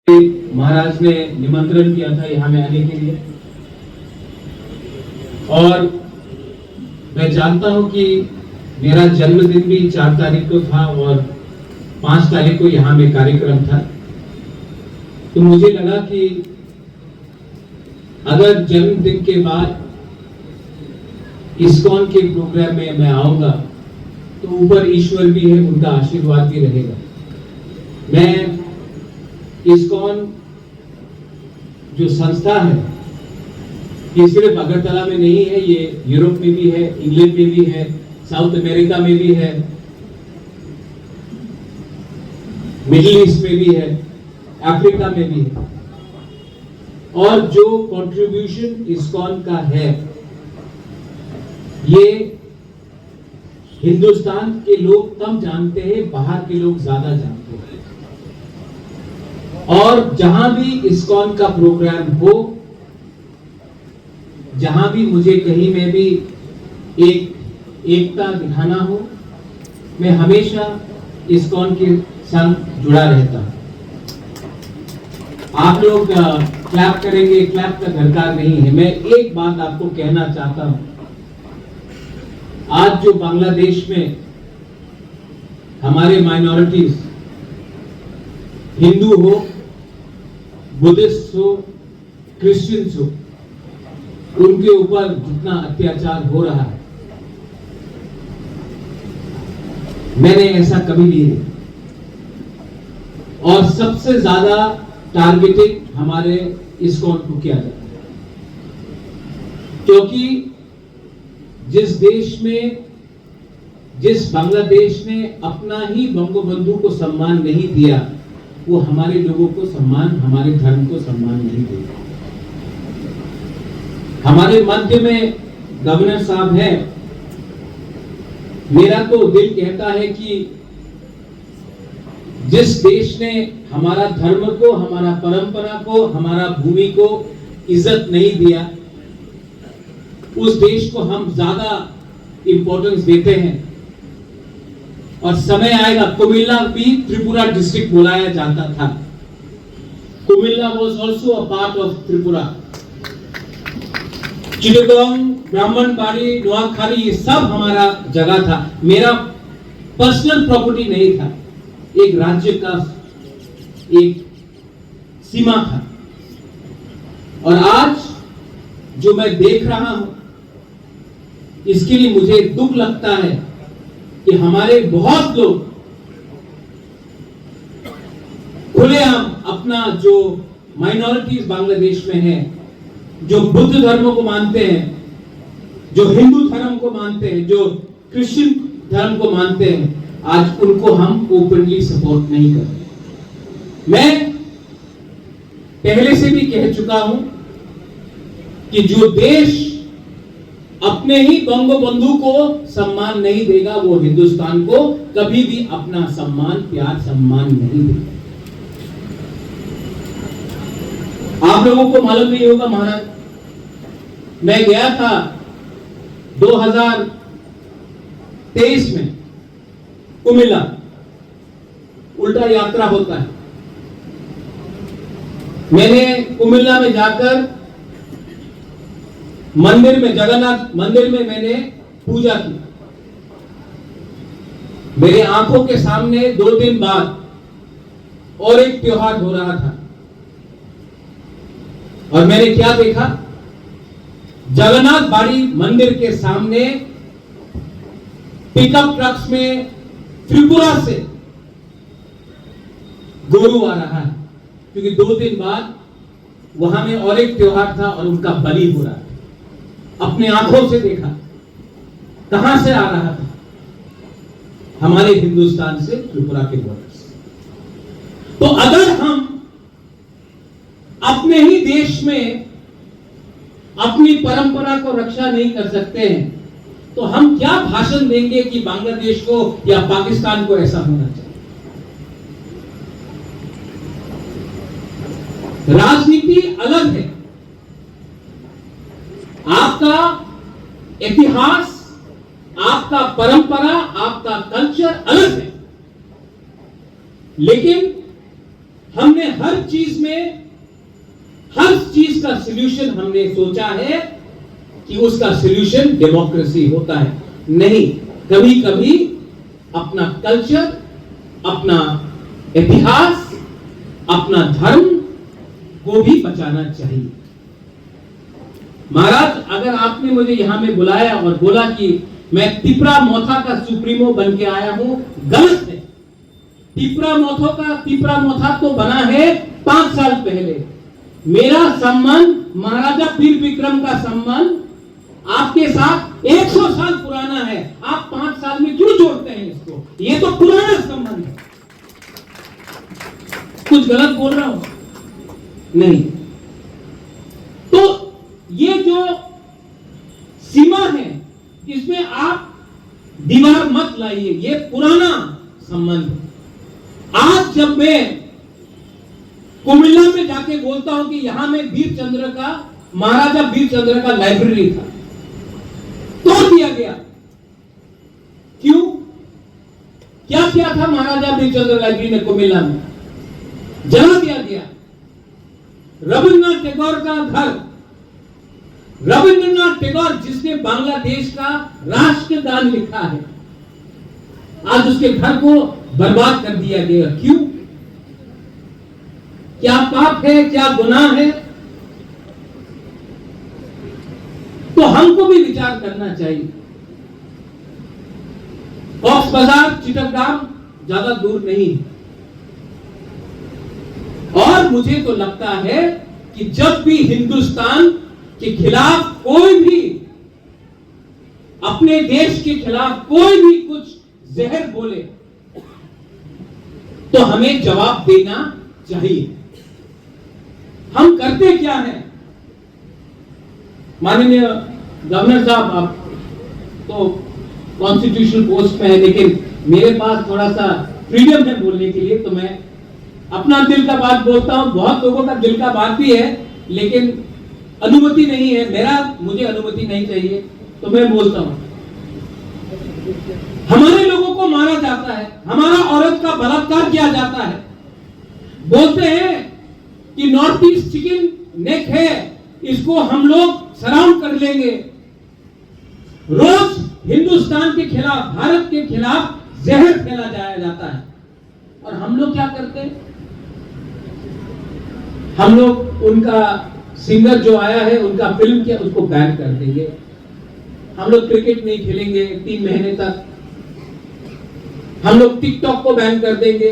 महाराज ने निमंत्रण किया था यहाँ में आने के लिए, और मैं जानता हूं कि मेरा जन्मदिन भी 4 तारीख को था और 5 तारीख को यहाँ में कार्यक्रम था। तो मुझे लगा कि अगर जन्मदिन के बाद इस्कॉन के प्रोग्राम में मैं आऊंगा तो ऊपर ईश्वर भी है, उनका आशीर्वाद भी रहेगा। मैं इस्कॉन जो संस्था है ये सिर्फ अगरतला में नहीं है, ये यूरोप में भी है, इंग्लैंड में भी है, साउथ अमेरिका में भी है, मिडिल ईस्ट में भी है, अफ्रीका में भी है। और जो कंट्रीब्यूशन इस्कॉन का है ये हिंदुस्तान के लोग कम जानते हैं, बाहर के लोग ज्यादा जानते हैं। और जहां भी इस्कॉन का प्रोग्राम हो, जहां भी मुझे कहीं में भी एकता दिखाना हो, मैं हमेशा इस्कॉन के संग जुड़ा रहता हूं। आप लोग क्लैप करेंगे, क्लैप का दरकार नहीं है। मैं एक बात आपको कहना चाहता हूं, आज जो बांग्लादेश में हमारे माइनॉरिटीज, हिंदू हो, बुद्धिस्ट हो, क्रिश्चियंस हो, उनके ऊपर जितना अत्याचार हो रहा है मैंने ऐसा कभी नहीं देखा। और सबसे ज्यादा टारगेटिंग हमारे इस्कॉन को किया जाता है, क्योंकि जिस बांग्लादेश ने अपना ही बंगबंधु को सम्मान नहीं दिया, वो हमारे लोगों को सम्मान, हमारे धर्म को सम्मान नहीं देगा। हमारे मध्य में गवर्नर साहब है, मेरा तो दिल कहता है कि जिस देश ने हमारा धर्म को, हमारा परंपरा को, हमारा भूमि को इज्जत नहीं दिया, उस देश को हम ज्यादा इंपॉर्टेंस देते हैं। और समय आएगा, कुमिल्ला भी त्रिपुरा डिस्ट्रिक्ट बुलाया जाता था। Comilla was also a part of Tripura. Chittagong, Brahmanbaria, Noakhali, ये सब हमारा जगह था। मेरा पर्सनल प्रॉपर्टी नहीं था, एक राज्य का एक सीमा था। और आज जो मैं देख रहा हूं, इसके लिए मुझे दुख लगता है कि हमारे बहुत लोग खुलेआम अपना जो माइनॉरिटीज बांग्लादेश में है, जो बुद्ध धर्म को मानते हैं, जो हिंदू धर्म को मानते हैं, जो क्रिश्चियन धर्म को मानते हैं, आज उनको हम ओपनली सपोर्ट नहीं कर रहे। मैं पहले से भी कह चुका हूं कि जो देश अपने ही बंगबंधु को सम्मान नहीं देगा, वो हिंदुस्तान को कभी भी अपना सम्मान, प्यार, सम्मान नहीं देगा। आप लोगों को मालूम नहीं होगा महाराज, मैं गया था 2023 में कुमिल्ला, उल्टा यात्रा होता है। मैंने कुमिल्ला में जाकर मंदिर में, जगन्नाथ मंदिर में मैंने पूजा की। मेरे आंखों के सामने 2 दिन बाद और एक त्योहार हो रहा था, और मैंने क्या देखा, जगन्नाथ बाड़ी मंदिर के सामने पिकअप ट्रक्स में त्रिपुरा से गोरू आ रहा है, क्योंकि 2 दिन बाद वहां में और एक त्योहार था और उनका बलि हो रहा था। अपने आंखों से देखा। कहां से आ रहा था? हमारे हिंदुस्तान से, त्रिपुरा के बॉर्डर से। तो अगर हम अपने ही देश में अपनी परंपरा को रक्षा नहीं कर सकते हैं, तो हम क्या भाषण देंगे कि बांग्लादेश को या पाकिस्तान को ऐसा होना चाहिए? राजनीति अलग है, आपका इतिहास, आपका परंपरा, आपका कल्चर अलग है, लेकिन हमने हर चीज में चीज का सॉल्यूशन हमने सोचा है कि उसका सॉल्यूशन डेमोक्रेसी होता है। नहीं, कभी कभी अपना कल्चर, अपना इतिहास, अपना धर्म को भी बचाना चाहिए। महाराज, अगर आपने मुझे यहां में बुलाया और बोला कि मैं तिपरा मोथा का सुप्रीमो बन के आया हूं, गलत है। तिपरा मोथा तो बना है 5 साल पहले। मेरा संबंध महाराजा वीर विक्रम का संबंध आपके साथ 100 साल पुराना है। आप 5 साल में क्यों जोड़ते हैं इसको? ये तो पुराना संबंध है। कुछ गलत बोल रहा हूं? नहीं। तो ये जो सीमा है, इसमें आप दीवार मत लाइए। ये पुराना संबंध है। आज जब मैं कुमिल्ला में जाके बोलता हूं कि यहां में महाराजा वीर चंद्र का लाइब्रेरी था, तोड़ दिया गया। क्यों? क्या किया था महाराजा वीर चंद्र लाइब्रेरी में कुमिल्ला में? जला दिया गया। रविंद्रनाथ टैगोर का घर, रविंद्रनाथ टैगोर जिसने बांग्लादेश का राष्ट्रगान लिखा है, आज उसके घर को बर्बाद कर दिया गया। क्यों? क्या पाप है? क्या गुनाह है? तो हमको भी विचार करना चाहिए। कॉक्स बाजार, चिटकगांव ज्यादा दूर नहीं है। और मुझे तो लगता है कि जब भी हिंदुस्तान के खिलाफ कोई भी, अपने देश के खिलाफ कोई भी कुछ जहर बोले, तो हमें जवाब देना चाहिए। हम करते क्या है? माननीय गवर्नर साहब, आप तो कॉन्स्टिट्यूशनल पोस्ट में है, लेकिन मेरे पास थोड़ा सा फ्रीडम है बोलने के लिए, तो मैं अपना दिल का बात बोलता हूं। बहुत लोगों का दिल का बात भी है, लेकिन अनुमति नहीं है। मुझे अनुमति नहीं चाहिए, तो मैं बोलता हूं। हमारे लोगों को मारा जाता है, हमारा औरत का बलात्कार किया जाता है। बोलते हैं कि नॉर्थ ईस्ट चिकन नेक है, इसको हम लोग सलाम कर लेंगे। रोज हिंदुस्तान के खिलाफ, भारत के खिलाफ जहर फैला जाता है। और हम लोग क्या करते हैं? हम लोग उनका सिंगर जो आया है, उनका फिल्म क्या, उसको बैन कर देंगे। हम लोग क्रिकेट नहीं खेलेंगे 3 महीने तक। हम लोग टिकटॉक को बैन कर देंगे।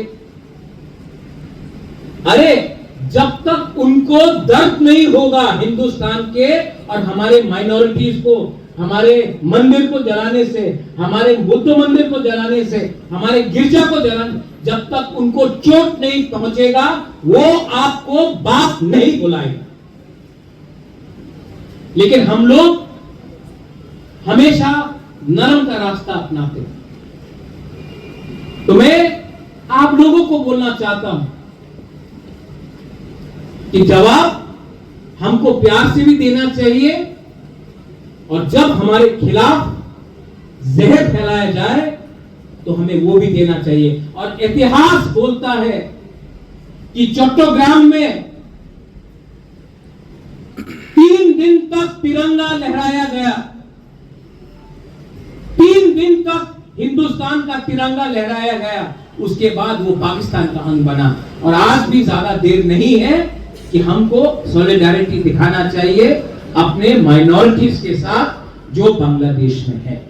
अरे, जब तक उनको दर्द नहीं होगा हिंदुस्तान के और हमारे माइनॉरिटीज को, हमारे मंदिर को जलाने से, हमारे बुद्ध मंदिर को जलाने से, हमारे गिरजा को जलाने, जब तक उनको चोट नहीं पहुंचेगा, वो आपको बाप नहीं बुलाएगा। लेकिन हम लोग हमेशा नरम का रास्ता अपनाते हैं। तो मैं आप लोगों को बोलना चाहता हूं कि जवाब हमको प्यार से भी देना चाहिए, और जब हमारे खिलाफ जहर फैलाया जाए तो हमें वो भी देना चाहिए। और इतिहास बोलता है कि चट्टोग्राम में 3 दिन तक तिरंगा लहराया गया। 3 दिन तक हिंदुस्तान का तिरंगा लहराया गया। उसके बाद वो पाकिस्तान का अंग बना। और आज भी ज्यादा देर नहीं है कि हमको सॉलिडारिटी दिखाना चाहिए अपने माइनॉरिटीज के साथ जो बांग्लादेश में है।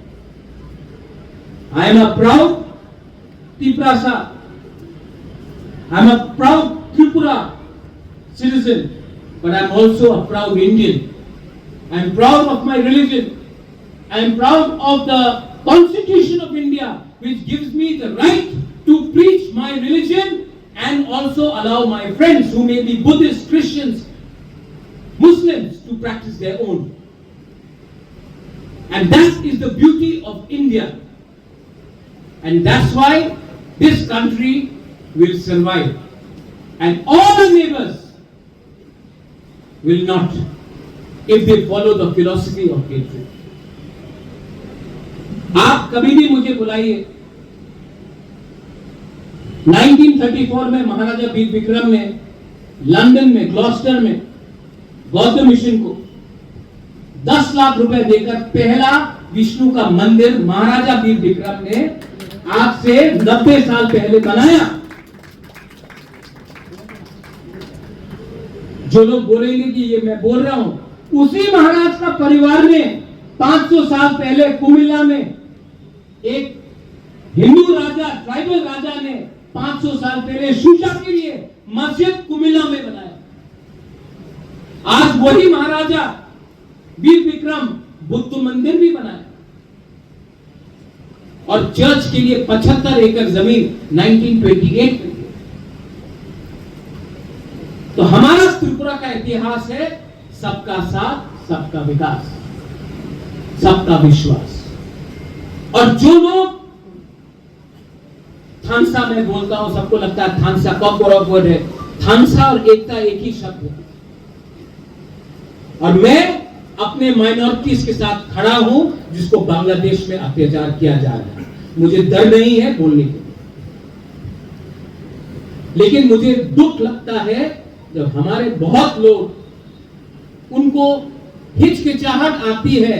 I am a proud Tiprasa. I am a proud Tripura citizen, but I am also a proud Indian. I am proud of my religion. I am proud of the Constitution of India, which gives me the right to preach my religion and also allow my friends who may be Buddhists, Christians, Muslims to practice their own. And that is the beauty of India. And that's why this country will survive. And all the neighbors will not, if they follow the philosophy of hatred. आप कभी भी मुझे बुलाइए। 1934 में महाराजा वीर विक्रम ने London में, Gloster में बौद्ध मिशन को 10 लाख रुपए देकर पहला विष्णु का मंदिर महाराजा वीर विक्रम ने आज से 90 साल पहले बनाया। जो लोग बोलेंगे कि ये मैं बोल रहा हूं, उसी महाराज का परिवार ने 500 साल पहले कुमिल्ला में एक हिंदू राजा, ट्राइबल राजा ने 500 साल पहले शूजा के लिए मस्जिद कुमिल्ला में बनाया। आज वही महाराजा वीर विक्रम बुद्ध मंदिर भी बनाया और चर्च के लिए 75 एकड़ जमीन 1928 में। तो हमारा त्रिपुरा का इतिहास है सबका साथ, सबका विकास, सबका विश्वास। और जो लोग थानसा में बोलता हूं, सबको लगता है थानसा कॉर्पोरेट वर्ड है। थानसा और एकता एक ही शब्द है। और मैं अपने माइनॉरिटीज के साथ खड़ा हूं जिसको बांग्लादेश में अत्याचार किया जा रहा है। मुझे डर नहीं है बोलने के, लेकिन मुझे दुख लगता है जब हमारे बहुत लोग, उनको हिचकिचाहट आती है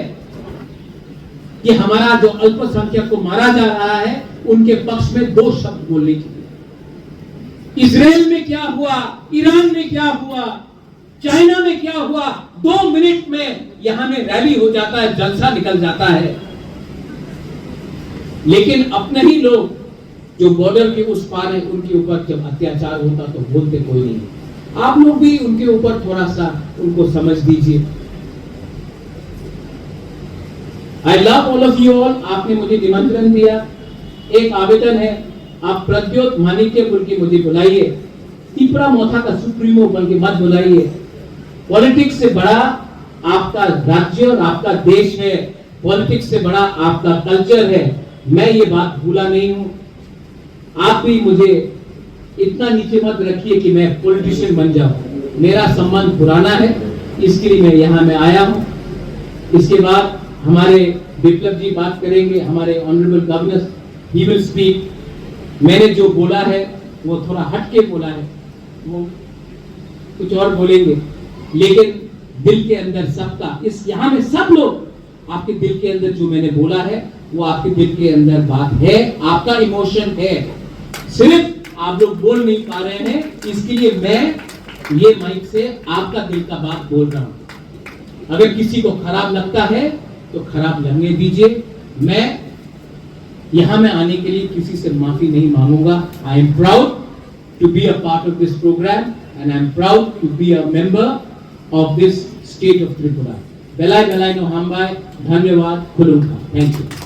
कि हमारा जो अल्पसंख्यक को मारा जा रहा है उनके पक्ष में 2 शब्द बोलने के लिए। इजराइल में क्या हुआ, ईरान में क्या हुआ, चाइना में क्या हुआ, 2 मिनट में यहां में रैली हो जाता है, जलसा निकल जाता है। लेकिन अपने ही लोग जो बॉर्डर के उस पार है, उनके ऊपर जब अत्याचार होता तो बोलते कोई नहीं। आप लोग भी उनके ऊपर थोड़ा सा उनको समझ दीजिए। I love all of you all. आपने मुझे निमंत्रण दिया। एक आवेदन है, आप प्रद्योत मानिक्य बोल के मुझे बुलाइए, त्रिपुरा मोथा का सुप्रीमो बोल के मत बुलाइए। पॉलिटिक्स से बड़ा आपका राज्य और आपका देश है, पॉलिटिक्स से बड़ा आपका कल्चर है। मैं ये बात भूला नहीं हूं। आप भी मुझे इतना नीचे मत रखिए कि मैं पॉलिटिशियन बन जाऊं। मेरा संबंध पुराना है, इसके लिए मैं यहां में आया हूं। इसके बाद हमारे विप्लव जी बात करेंगे, हमारे honourable governor, he will speak. मैंने जो बोला है वो थोड़ा हटके बोला है, वो कुछ और बोलेंगे, लेकिन दिल के अंदर सबका, इस यहां में सब लोग, आपके दिल के अंदर जो मैंने बोला है वो आपके दिल के अंदर बात है, आपका इमोशन है। सिर्फ आप लोग बोल नहीं पा रहे हैं, इसके लिए मैं ये माइक से आपका दिल का बात बोल रहा हूं। अगर किसी को खराब लगता है तो खराब लगने दीजिए। मैं यहां में आने के लिए किसी से माफी नहीं मांगूंगा। I am proud to be a part of this programme and I am proud to be a member of this state of Tripura. बेलाय बेलाय नो हामबाय। धन्यवाद। खुलुमखा। Thank you.